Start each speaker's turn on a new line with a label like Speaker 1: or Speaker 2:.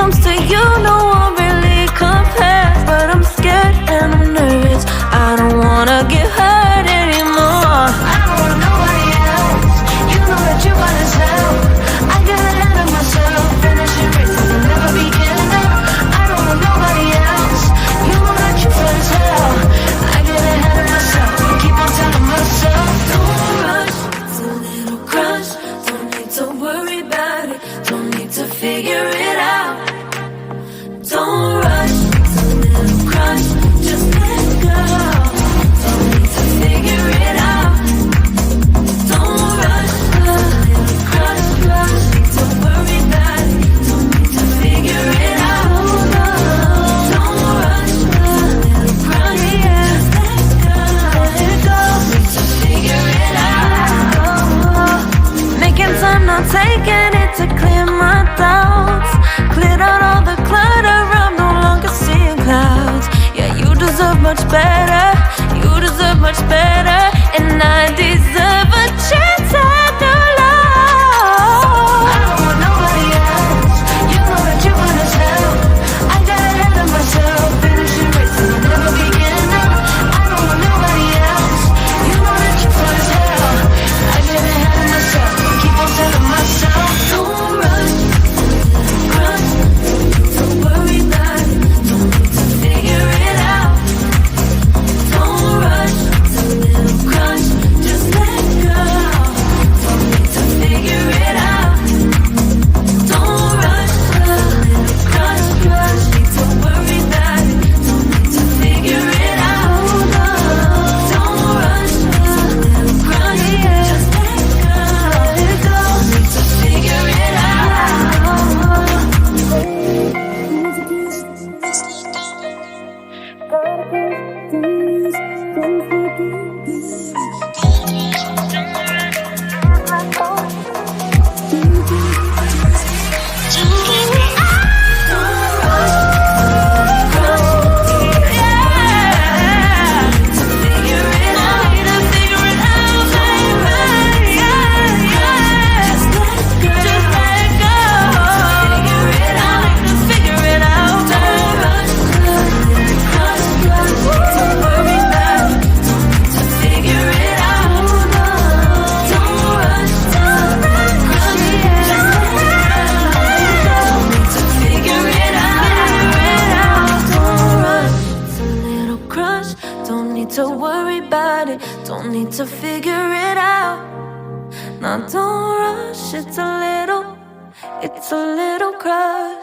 Speaker 1: comes to you, no one really compares. But I'm scared and I'm nervous, I don't wanna get hurt anymore.
Speaker 2: I don't want nobody else. You know that you want as hell. I get ahead of myself, finishing races and never beginning up. I don't want nobody else. You know that you feel as hell. I get ahead of myself, keep on telling myself,
Speaker 1: don't rush, it's a little crush. Don't need to worry about it, don't need to figure it out. Don't rush, it's a little crush. Just let go, don't need to figure it out. Don't rush, a little crush. Don't worry about it, don't need to figure it out. Don't rush, a little crush. Just let go, don't need to figure it out. Making time, not taking it to clear my thoughts. Cleared out all the clutter, I'm no longer seeing clouds. Yeah, you deserve much better, you deserve much better. And I deserve a chance at new love.
Speaker 2: I don't want nobody else. You know that you want as hell. I got ahead of myself, finishing races and never beginning up. I don't want nobody else. You know that you feel as hell. I get ahead of myself, keep on telling myself,
Speaker 1: don't rush, crush. Don't worry about it, don't need to figure it out. Don't rush, it's a little crush. Just let go, don't need to figure it out. Don't rush, a little crush. Don't worry about it, don't need to figure it out. Don't rush, a little crush. Just let go, don't need to figure it out. To worry about it, don't need to figure it out. Now don't rush, it's a little crush.